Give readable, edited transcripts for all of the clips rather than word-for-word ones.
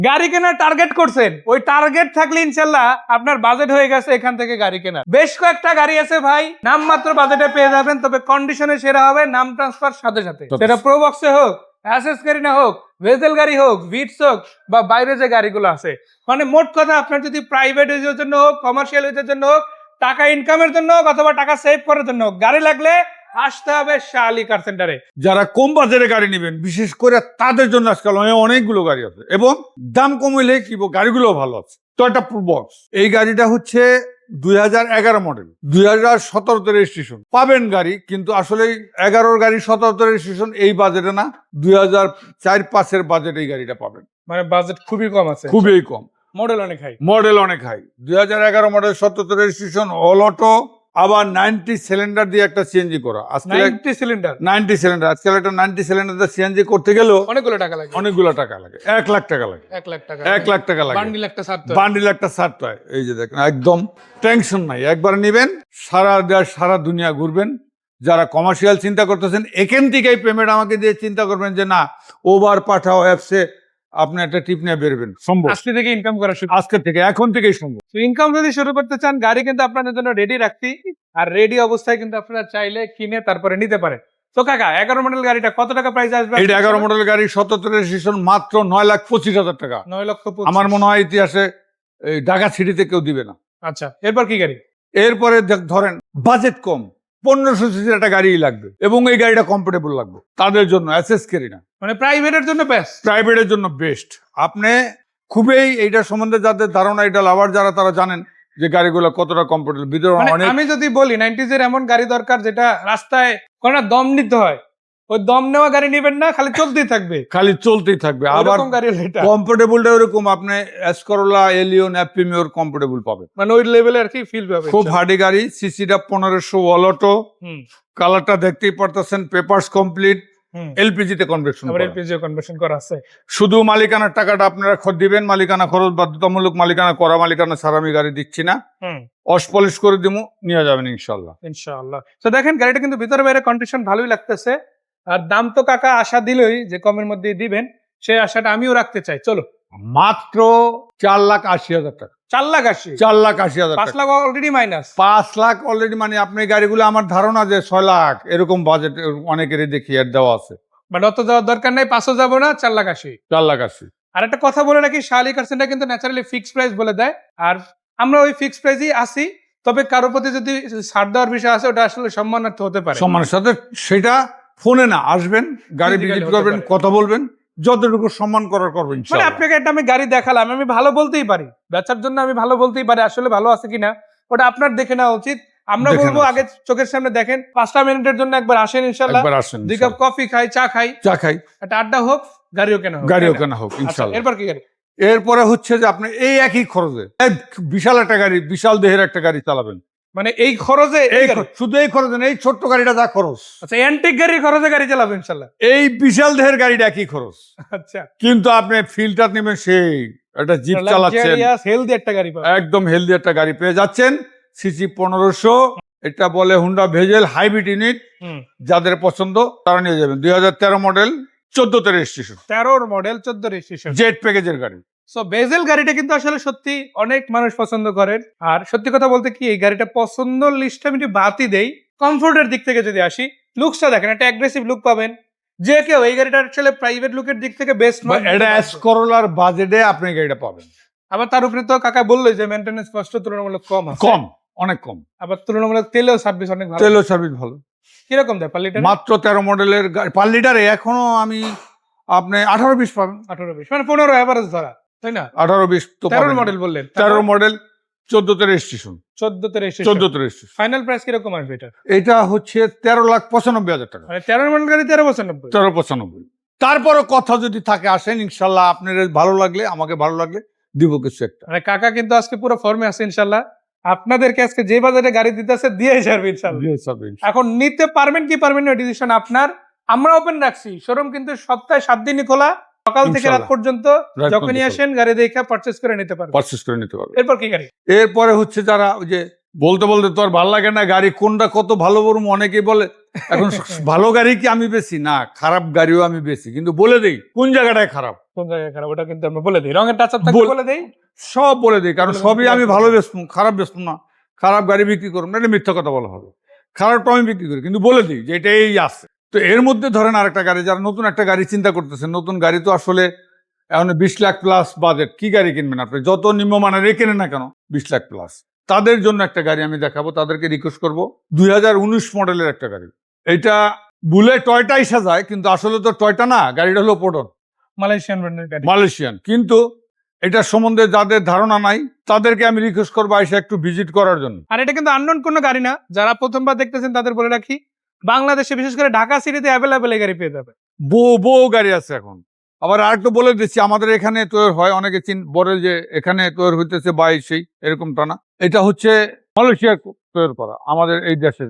গাড়ি কেনার টার্গেট করছেন, ওই টার্গেট থাকলে ইনশাল্লাহ আপনার বাজেট হয়ে গেছে এখান থেকে গাড়ি কেনা। বেশ কয়েকটা গাড়ি আছে ভাই, নাম মাত্র বাজেটে পেয়ে যাবেন, তবে কন্ডিশনে সেরা হবে, নাম ট্রান্সফার সাথে সাথে। সেটা প্রোবক্সে হোক, অ্যাসেস গাড়ি না হোক, ভেজেল গাড়ি হোক, ভিটস হোক, বা বাইরে যে গাড়িগুলো আছে, মানে মোট কথা আপনার যদি প্রাইভেট ইউজের জন্য হোক, কমার্শিয়াল ইউজের জন্য হোক, টাকা ইনকামের জন্য হোক, অথবা টাকা সেভ করার জন্য হোক, গাড়ি লাগলে আসতে হবে শাহ আলী কার সেন্টারে। যারা কম বাজারে গাড়ি নেবেন বিশেষ করে তাদের জন্য আজকাল অনেকগুলো গাড়ি আছে এবং দাম কম হইলে কি গাড়িগুলো ভালো আছে। টয়োটা প্রোবক্স এই গাড়িটা হচ্ছে 2011 মডেল, 2017 রেজিস্ট্রেশন। পাবেন গাড়ি, কিন্তু আসলে 11 গাড়ি 17 রেজিস্ট্রেশন এই বাজেটে না, 2004-05 বাজেট এই গাড়িটা পাবেন। মানে বাজেট খুবই কম আছে, খুবই কম, মডেল অনেক হাই। মডেল অনেক high. 2011 model, 17 registration, all auto, আবার 90 সিলিন্ডার দিয়ে একটা সিএনজি করা। আজকাল 90 সিলিন্ডার, 90 সিলিন্ডার, আজকাল একটা 90 সিলিন্ডার দিয়ে সিএনজি করতে গেলেও অনেকগুলো টাকা লাগে, অনেকগুলো টাকা লাগে। 1 লাখ টাকা লাগে, 1 লাখ টাকা, 1 লাখ টাকা লাগে। বান্ডিল একটা ছাড়তে, বান্ডিল একটা ছাড়তে হয়। এই যে দেখেন, একদম টেনশন নাই, একবার নেবেন সারা দেশ সারা দুনিয়া ঘুরবেন। যারা কমার্শিয়াল চিন্তা করতেছেন এখান থেকেই পেমেন্ট আমাকে দিয়ে চিন্তা করবেন যে না ওভার পাঠাও অ্যাপসে, আপনি একটা টিপ নিয়ে বেরবেন। সম্ভব আজকে থেকে ইনকাম করা শুরু, আজকে থেকে, এখন থেকেই সম্ভব। তো ইনকাম যদি শুরু করতে চান, গাড়ি কিন্তু আপনাদের জন্য রেডি রাখছি, আর রেডি অবস্থায় কিন্তু আপনারা চাইলে কিনে তারপরে নিতে পারেন। তো কাকা 11 মডেল গাড়িটা কত টাকা প্রাইস আসবে? এটা 11 মডেল গাড়ি, 17 রেজিস্ট্রেশন, মাত্র 9,25,000 টাকা। 9,25,000। আমার মনে হয় ইতিহাসে এই ঢাকা সিটিতে কেউ দিবে না। আচ্ছা, এরপর কি গাড়ি? এরপরে ধরেন বাজেট কম, 1500 সিসির একটা গাড়ি লাগবে এবং এই গাড়িটা কমফোর্টেবল লাগবে, তাদের জন্য অ্যাসেস গাড়ি না, মানে প্রাইভেটের জন্য বেস্ট, প্রাইভেটের জন্য বেস্ট। আপনি খুবই এইটা সম্বন্ধে যাদের ধারণা, এটা লাভার যারা, তারা জানেন যে গাড়িগুলো কতটা কমফোর্টেবল। ভিতরে মানে অনেক, আমি যদি বলি 90s এর এমন গাড়ি দরকার যেটা রাস্তায় কোনো দম নিতে হয়, ওই দম নেওয়া গাড়ি নেবেন না, খালি চলতেই থাকবে, খালি চলতেই থাকবে। আবার ওরকম গাড়ি হলো এটা। কমফোর্টেবলটা ওরকম, আপনি এসকরোলা, এলিয়ন, প্রিমিয়র কমফোর্টেবল পাবেন, মানে ওই লেভেলে আর কি ফিল পাবে। খুব হার্ডি গাড়ি। সিসিটা 1500, অল অটো, হুম কালারটা দেখতেই পারতেছেন, পেপারস কমপ্লিট, হুম, এলপিজি তে কনভার্সন আবার করা। এলপিজি কনভার্সন করা আছে। শুধু মালিকানার টাকাটা আপনারা দিবেন, মালিকানা খরচ বাধ্যতামূলক, মালিকানা করা, মালিকানা ছাড়া আমি গাড়ি দিচ্ছি না। হুম, অসপলিশ করে দিব, নিয়ে যাবেন ইনশাল্লাহ। ইনশাআল্লাহ। তো দেখেন গাড়িটা কিন্তু ভিতরে বাইরে কন্ডিশন ভালোই লাগতেছে, আর দাম তো কাকা আশা দিলই যে কমের মধ্যে দিবেন, সেই আশাটা আমিও রাখতে চাই। চলো, মাত্র 4,80,000 টাকা। 4,80,000, 4,80,000 5 টাকা, lakh already minus. 5 lakh already. মানে আপনি গাড়িগুলো, আমার ধারণা যে 6 লাখ এরকম বাজেট অনেকেরই দেখি এর দেওয়া আছে। বাট অত যাওয়ার দরকার নাই, 5ও যাবো না, 4,80,000। 4,80,000। আর একটা কথা বলে রাখি, শাহ আলী কার সেন্টার কিন্তু ন্যাচারালি ফিক্সড প্রাইস বলে দেয়, আর আমরা ওই ফিক্সড প্রাইসই আসি। তবে কারো প্রতি যদি ছাড় দেওয়ার বিষয় আছে, ওটা আসলে সম্মানার্থ হতে পারে। সম্মানের সাথে সেটা ফোনে না, আসবেন, গাড়ি Physically ভিজিট হতে করবেন, পারে। কথা বলবেন, যতটুকু সম্মান করার করবেন মানে ইনশাআল্লাহ। আপনাকে একটা আমি গাড়ি দেখালাম, আমি ভালো বলতেই পারি, বেচার জন্য আমি ভালো বলতেই পারি, আসলে ভালো আছে কিনা ওটা আপনার দেখে নেওয়া উচিত। আমরা দেখে বলবো নেওয়া আগে চোখের সামনে দেখেন, 5টা মিনিটের জন্য একবার আসেন ইনশাল্লাহ, একবার আসেন, 2 কাপ কফি খাই, চা খাই, চা খাই, একটা আড্ডা হোক, গাড়িও কেনা হোক, গাড়িও তাই না? কেনা হোক আচ্ছা, ইনশাআল্লাহ। এরপর কি গাড়ি? এরপরে হচ্ছে যে আপনি এই একই খরচে বিশাল একটা গাড়ি, বিশাল দেহের একটা গাড়ি চালাবেন। মানে এই খরচে এই গাড়ি? শুধু এই খরচে না, এই ছোট্ট গাড়িটা যা খরচ, আচ্ছা, অ্যান্টিক গাড়ির খরচে গাড়ি চালাবেন ইনশাল্লাহ। এই বিশাল দেহের গাড়িটা একই খরচ, আচ্ছা, কিন্তু আপনি ফিল্টার নেবেন, সেই একটা জিপ চালাচ্ছেন, হেলদি একটা গাড়ি পাবেন। একদম হেলদি একটা গাড়ি পেয়ে যাচ্ছেন। সিসি 1500, এটা বলে হুন্ডা ভেজেল হাইব্রিড ইউনিট। হুম, যাদের পছন্দ তারা নিয়ে যাবেন। 2013 মডেল, 14তে রেজিস্ট্রেশন, 13 মডেল, 14 রেজিস্ট্রেশন। জেট প্যাকেজের গাড়ি। সো বেজেল গাড়িটা কিন্তু আসলে সত্যি অনেক মানুষ পছন্দ করেন, আর সত্যি কথা বলতে কি, এই গাড়িটা পছন্দ লিস্টে আমি বাতি দেই। কমফোর্টের দিক থেকে যদি আসি, লুকসটা দেখেন, একটা অ্যাগ্রেসিভ লুক পাবেন, যে কেউ এই গাড়িটা আসলে প্রাইভেট লুকের দিক থেকে বেস্ট নয়, এটা এসকরোলার বাজেটে আপনি গাড়িটা পাবেন। আবার তার উপরে তো কাকা বললোই যে মেইনটেনেন্স কষ্ট তুলনামূলক কম আছে, কম, অনেক কম। আবার তুলনামূলক তেলেও সার্ভিস অনেক ভালো। তেলও সার্ভিস ভালো। কিরকম দেয় পার লিটার? মাত্র 13 মডেলের পার লিটারে এখনো আমি আপনি 18-20 পাবেন। 18-20, মানে 15 এভারেজ ধরা, তাই না? 18-20 তো 13 মডেল বললেন, 13 মডেল, 14তে রেজিস্ট্রেশন, 14তে রেজিস্ট্রেশন। 14তে রেজিস্ট্রেশন। ফাইনাল প্রাইস কিরকম আসবে এটা? এটা হচ্ছে 13,95,000 টাকা। মানে 13 মডেল গাড়ি 1395। 13,95। তারপরও কথা যদি থাকে আসেন ইনশাল্লাহ, আপনার ভালো লাগলে, আমাকে ভালো লাগলে দিব কিছু একটা। মানে কাকা কিন্তু আজকে পুরো ফর্মে আছে ইনশাল্লাহ, আপনাদেরকে আজকে যে বাজারে গাড়ি দিতেছে দিয়ে যাবে ইনশাল্লাহ। এখন নিতে পারবেন কি পারবেন না ডিসিশন আপনার। আমরা ওপেন রাখছি, শোরুম কিন্তু সপ্তাহে 7 দিনই খোলা, সকাল থেকে রাত পর্যন্ত। যখনই আসেন গাড়ি দেখে পারচেজ করে নিতে পারবেন, পারচেজ করে নিতে পারবে। এরপর কি গাড়ি? এরপরে হচ্ছে যারা ওই যে বলতে বলতে তো আর ভালো লাগে না, গাড়ি কোনটা কত ভালো বলবো অনেকেই বলে। এখন ভালো গাড়ি কি আমি বেশি না, খারাপ গাড়িও আমি বেশি, কিন্তু বলে দেই কোন জায়গাটায় খারাপ, কোন জায়গায় খারাপ ওটা কিন্তু আমরা বলে দিই, রঙের টাচ আপ থাকলে বলে দেই, সব বলে দিই। কারণ বলে সবই দিই, আমি একদম। ভালো বেচবো, খারাপ বেচবো না। খারাপ গাড়ি বিক্রি করবো না, এটা মিথ্যা কথা বলা হবে। খারাপটা আমি বিক্রি করি, কিন্তু বলে দিই যে এটা এই আছে। তো এর মধ্যে ধরেন আরেকটা গাড়ি, যারা নতুন একটা গাড়ি চিন্তা করতেছেন, নতুন গাড়ি তো আসলে এখন 20 লাখ প্লাস বাজেট, কি গাড়ি কিনবেন আপনি? যত নিম্নমানের কেনেন না কেন 20 লাখ প্লাস, তাদের জন্য একটা গাড়ি আমি দেখাবো। তাদেরকে রিকোয়েস্ট করবো 2019 মডেলের একটা গাড়ি। এটা বুলে টয়টাই সাজায়, কিন্তু আসলে তো টয়টা না, গাড়িটা হলো প্রোটন, মালয়েশিয়ান ব্র্যান্ডের গাড়ি। মালয়েশিয়ান। কিন্তু এটা সম্বন্ধে যাদের ধারণা নাই তাদেরকে আমি রিকোয়েস্ট করবো এসে একটু ভিজিট করার জন্য। আর এটা কিন্তু আননোন কোনো গাড়ি না, যারা প্রথমবার দেখতেছেন তাদের বলে রাখি, বাংলাদেশে বিশেষ করে ঢাকা সিটিতে অ্যাভেলেবেল এই গাড়ি পেয়ে যাবে। বউ গাড়ি আছে এখন। আবার আরেকটু বলে দিচ্ছি, আমাদের এখানে তৈরি হয়, অনেকে বলে যে এখানে তৈরি হইতেছে বা সেই এরকমটা না, এটা হচ্ছে মালয়েশিয়া তৈরি করা, আমাদের এই দেশে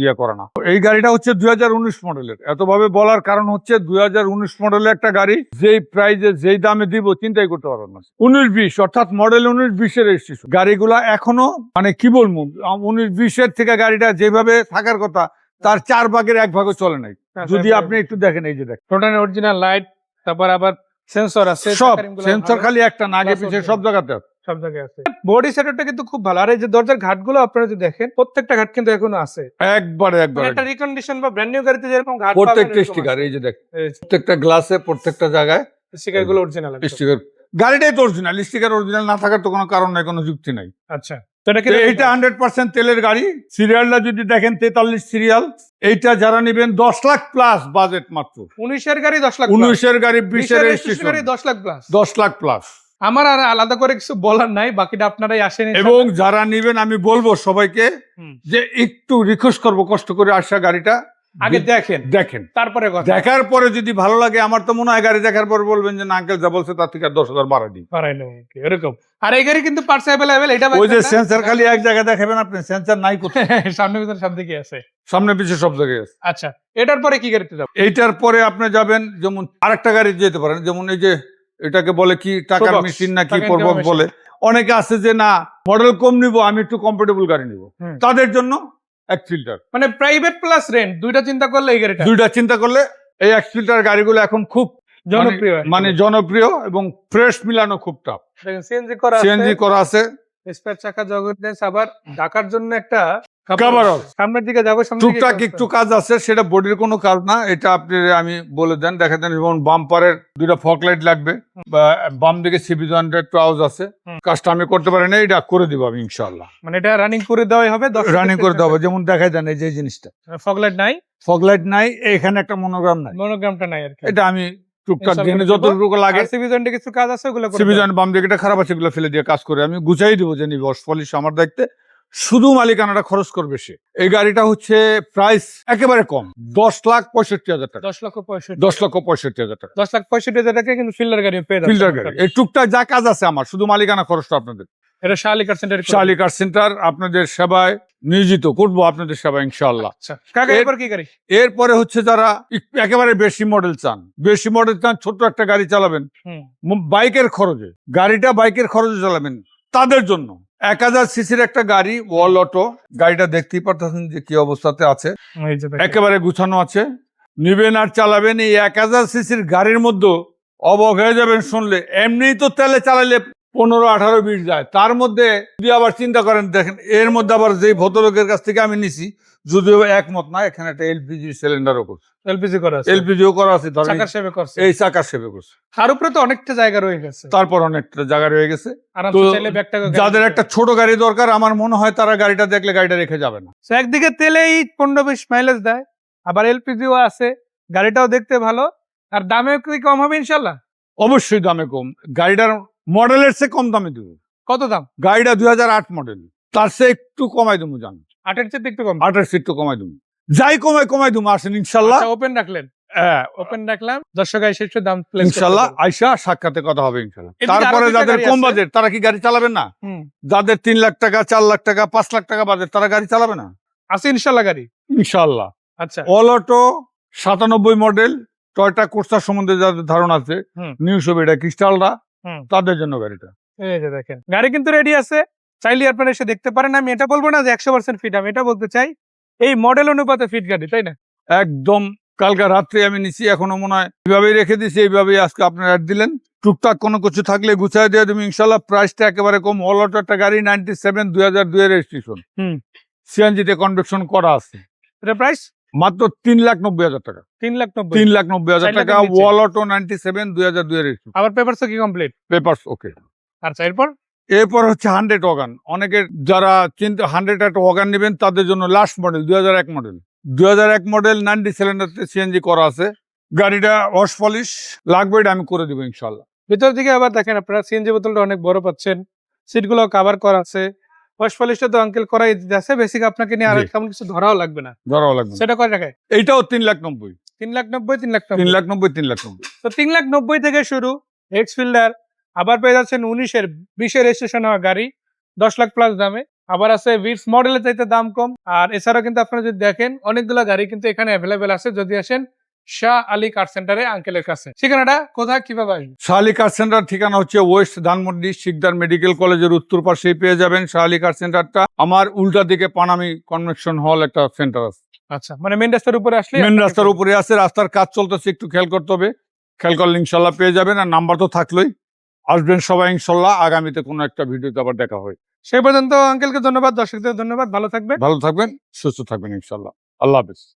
ইয়ে করা না। এই গাড়িটা হচ্ছে 2019 মডেলের। এতভাবে বলার কারণ হচ্ছে 2019 মডেলের একটা গাড়ি যেই প্রাইজে যেই দামে দিব চিন্তাই করতে পারবেন না। 19-20 অর্থাৎ মডেল 19-20 এর রেজিস্ট্রেশন গাড়িগুলা এখনো মানে কি বলবো, 19-20 থেকে গাড়িটা যেভাবে থাকার কথা তার 4 ভাগের 1 ভাগও চলে নাই। যদি আপনি একটু দেখেন, এই যে দেখেন ফ্রন্টের অরিজিনাল লাইট, তারপর আবার সেন্সর আছে, সব চাকারিমগুলো সেন্সর ভালো, খালি একটা না, আগে Plus পিছিয়ে original। সব জায়গাতে আছে। সব জায়গায় আছে। বডি সেটআপটা কিন্তু খুব ভালো। আর এই যে দরজার ঘাটগুলো আপনারা যদি দেখেন, প্রত্যেকটা ঘাট কিন্তু এখনো আছে। একবারে মানে একটা রিকন্ডিশন বা ব্র্যান্ড নিউ গাড়িতে যেরকম ঘাট পাবেন, প্রত্যেকটা স্টিকার, এই যে দেখেন প্রত্যেকটা গ্লাসে প্রত্যেকটা জায়গায় স্টিকার গুলো অরিজিনাল। স্টিকার। গাড়িটাই তো অরিজিনাল, স্টিকার অরিজিনাল না থাকার তো কোনো কারণ নাই, কোনো যুক্তি নাই। আচ্ছা, তো এটা কি এইটা 100% তেলের গাড়ি। সিরিয়ালটা যদি দেখেন 43 সিরিয়াল। এইটা যারা নেবেন 10 লাখ প্লাস বাজেট, মাত্র 19 এর গাড়ি 10 লাখ, 19 এর গাড়ি 20 20 এর এর রেজিস্ট্রেশন গাড়ি 10 লাখ প্লাস। 10 লাখ প্লাস। আমার আর আলাদা করে কিছু বলার নাই, বাকিটা আপনারাই আসেন। এবং যারা নেবেন আমি বলবো সবাইকে যে একটু রিকোয়েস্ট করবো, কষ্ট করে আসা গাড়িটা আগে দেখেন তারপরে কথা। দেখার পরে যদি ভালো লাগে, আমার তো মনে হয় গাড়ি দেখার পর বলবেন যে না আঙ্কেল যা বলছে তার থেকে 10,000 বাড়াই দিই। এরকম। আর এই গাড়ি কিন্তু পার্টস अवेलेबल। এটা ওই যে সেন্সর খালি এক জায়গায় দেখাবেন আপনি, সেন্সর নাই কোথাও। সামনে ভিতরে সব দিকে আছে, সামনে পিছিয়ে সব জায়গায় আছে। আচ্ছা, এটার পরে কি গাড়িতে যাব? এইটার পরে আপনি যাবেন যেমন আরেকটা গাড়ি যেতে পারেন, যেমন এই যে এটাকে বলে কি টাকার Probox, মেশিন না কি টাকার প্রবক্স machine। বলে। অনেকে আছে যে না মডেল কম নিব, আমি একটু কমফোর্টেবল গাড়ি নিব, তাদের জন্য এক ফিল্টার। মানে প্রাইভেট প্লাস রেন্ট দুইটা চিন্তা করলে এই গাড়িটা, দুইটা চিন্তা করলে এই এক ফিল্টার গাড়িগুলো এখন খুব জনপ্রিয়। মানে জনপ্রিয় এবং ফ্রেশ মিলানো খুব টাফ। দেখেন সিএনজি করা আছে, সিএনজি করা আছে, স্পেয়ার চাকা জগন্নাথ। আবার ঢাকার জন্য একটা Coverall। সামনের দিকে যাবো, সামনে টুকটাক একটু কাজ আছে, সেটা বডির কোনো কাজ না। এটা আপনি আমি বলে দেন, দেখা দেন যেমন বাম্পারের দুইটা ফগ লাইট লাগবে, বা বাম দিকে সিবি জয়েন্টের একটু আওয়াজ আছে, কাজটা আমি করতে পারি না, এটা করে দিব আমি ইনশাআল্লাহ। মানে এটা রানিং করে দেওয়াই হবে, রানিং করে দেবো। যেমন দেখা দেন এই যে জিনিসটা ফগ লাইট নাই, ফগ লাইট নাই, এখানে একটা মনোগ্রাম নাই, মনোগ্রামটা নাই আর কি। এটা আমি টুকটাক ইনশাআল্লাহ জেনে করে দিব। যতটুকু লাগে। আর সিবি জয়েন্টে কিছু কাজ আছে, ওগুলো করে সিবি দেব। জয়েন্ট বাম দিকে খারাপ আছে, এগুলো ফেলে দিয়ে কাজ করে আমি গুছাই দিব, যে নিব পলিশ আমার দায়িত্বে। শুধু মালিকানাটা খরচ করবে সে। এই গাড়িটা হচ্ছে প্রাইস একেবারে কম, 10,65,000 টাকা। 10,65,000, 10,65,000 টাকা 10,65,000 টাকা কিন্তু ফিল্ডার গাড়ি পেয়ে যাবেন। ফিল্টার গাড়ি। এই টুকটাক যা কাজ আছে আমার, শুধু মালিকানা খরচটা আপনাদের। এটা শালি কার সেন্টার, শালি কার সেন্টার আপনাদের সেবায় নিয়োজিত করবো, আপনাদের সেবা ইনশাআল্লাহ। আচ্ছা কাকা, এরপর কি গাড়ি? এরপরে হচ্ছে যারা একেবারে বেশি মডেল চান, ছোট্ট একটা গাড়ি চালাবেন বাইকের খরচে, গাড়িটা বাইকের খরচে চালাবেন, তাদের জন্য 1000 সিসির একটা গাড়ি, ওয়াল অটো। গাড়িটা দেখতেই পারতেছেন যে কি অবস্থাতে আছে, এই যে দেখেন। একেবারে গুছানো আছে। নিবেন আর চালাবেন, এই 1000 সিসির গাড়ির মধ্যে অবাক হয়ে যাবেন শুনলে। এমনিই তো তেলে চালাইলে 15, 18, 20 যায়, তার মধ্যে যদি আবার চিন্তা করেন, দেখেন এর মধ্যে আবার যে ভদ্রলোকের কাছ থেকে আমি নিছি, যদিও একমত না, এখানে একটা এলপিজি সিলিন্ডারও করছে, এলপিজি করা আছে, এলপিজিও করা আছে, ধরেন চাকার সেবে করছে। এই চাকার সেবে করছে। তার উপরে তো অনেকটা জায়গা রয়ে গেছে, তারপর অনেকটা জায়গা রয়ে গেছে। আরামসে তো চাইলে ব্যাগটাকে যাদের একটা ছোট গাড়ি দরকার, আমার মনে হয় তারা গাড়িটা দেখলে গাড়িটা রেখে যাবে না। তো একদিকে তেলেই 15-20 মাইলেজ দেয়, আবার এলপিজিও আছে, গাড়িটাও দেখতে ভালো, আর দামেও কি কম হবে ইনশাল্লাহ? অবশ্যই দামে কম, গাড়িটার মডেলের চেয়ে কম দামে দেবো। কত দাম? গাড়িটা 2008 মডেল, তার চেয়ে একটু কমাই দেবো, জান 8-এর চেয়ে একটু কম। 8-এর চেয়ে একটু কমাই দেবো, যাই কমাই দেবো, আসেন ইনশাল্লাহ। ওপেন রাখলেন? হ্যাঁ, ওপেন রাখলাম, দর্শক এসে একটু দাম প্লেস ইনশাল্লাহ আইসা সাক্ষাতে কথা হবে ইনশাল্লাহ। এদিকে তারপরে আরো দুইটা যাদের গাড়ি কম আছে। বাজেট, তারা কি গাড়ি চালাবেন না? যাদের 3 লাখ টাকা, 4 লাখ টাকা, 5 লাখ টাকা বাজেট, তারা গাড়ি চালাবে না? আছে ইনশাল্লাহ গাড়ি, ইনশাল্লাহ। আচ্ছা। All auto 97 model Toyota Corsa সম্বন্ধে যাদের ধারণা আছে, নিউ ছবি, এটা ক্রিস্টালটা, তাদের জন্য গাড়িটা। এই যে দেখেন গাড়ি কিন্তু রেডি আছে, চাইলে আপনারা এসে দেখতে পারেন। আমি এটা বলবো না যে 100% ফিট, আমি এটা বলতে চাই এই মডেল অনুপাতে ফিট গাড়ি, তাই না? একদম কালকে রাত্রে আমি নিছি, এখনো মনে হয় এইভাবেই রেখে দিছি, এইভাবেই আজকে আপনারা অ্যাড দিলেন। টুকটাক কোনো কিছু থাকলে গুছাই দিয়ে দেবো ইনশাল্লাহ। প্রাইসটা একেবারে কম, অল অটো একটা গাড়ি 97 2002 এর রেজিস্ট্রেশন, হুম। সিএনজিতে কনভার্সন করা আছে, এটা প্রাইস মাত্র 3,90,000 টাকা। 3,90,000। 3,90,000 টাকা, চাইলে নিচে। ওয়াল অটো 97 2002 এর রেজিস্ট্রেশন, আবার পেপারস কি কমপ্লিট? পেপারস ওকে। আচ্ছা, এরপর এরপর হচ্ছে 100 ওয়াগান। অনেকের যারা চিন্তা 100 একটা ওয়াগান নেবেন তাদের জন্য লাস্ট মডেল 2001 মডেল, 2001 মডেল 90 সিলিন্ডারতে সিএনজি করা আছে। গাড়িটা ওয়াশ পলিশ লাগবে, এটা আমি করে দেবো ইনশাল্লাহ। ভিতর দিকে আবার দেখেন আপনারা সিএনজি বোতলটা অনেক বড় পাচ্ছেন, সিটগুলো কভার করা আছে, ওয়াশ পলিশটা তো আঙ্কেল করাই দিতে আছে, বেসিক আপনাকে নিয়ে আর জি। তেমন কিছু ধরাও লাগবে না। ধরাও লাগবে না। সেটা কয় টাকায়? এইটাও 3,90,000, 3,90,000, 3,90,000। 3,90,000, 3,90,000। তো 3,90,000 থেকে শুরু এক্স ফিল্ডার, আবার পেয়ে যাচ্ছেন 19-এর 20-এর রেজিস্ট্রেশন হওয়া গাড়ি 10 লাখ প্লাস দামে, আবার আছে ভিটস মডেলের চাইতে দাম কম। আর এছাড়াও কিন্তু আপনারা যদি দেখেন অনেকগুলো গাড়ি কিন্তু এখানে অ্যাভেলেবেল আছে, যদি আসেন শাহ আলী কার সেন্টারে আঙ্কেলের কাছে। ঠিকানাটা কোথায়, কিভাবে আসবেন? শাহালি কার সেন্টার ঠিকানা হচ্ছে ওয়েস্ট ধানমন্ডি শিকদার মেডিকেল কলেজের উত্তর পাশেই পেয়ে যাবেন শাহালি কার সেন্টারটা। আমার উল্টা দিকে পানামি কনভেনশন হল একটা সেন্টার আছে, আচ্ছা, মানে মেন রাস্তার উপরে আসলে মেন রাস্তার উপরে আছে। রাস্তার কাজ চলতেছে, একটু খেয়াল করতে হবে, খেয়াল করলে ইনশাল্লাহ পেয়ে যাবেন। আর নাম্বার তো থাকলোই, আসবেন সবাই ইনশাল্লাহ। আগামীতে কোনো একটা ভিডিওতে আবার দেখা হয়। সেই পর্যন্ত আঙ্কেলকে ধন্যবাদ, দর্শকদের ধন্যবাদ, ভালো থাকবেন। ভালো থাকবেন, সুস্থ থাকবেন ইনশাল্লাহ। আল্লাহ হাফেজ।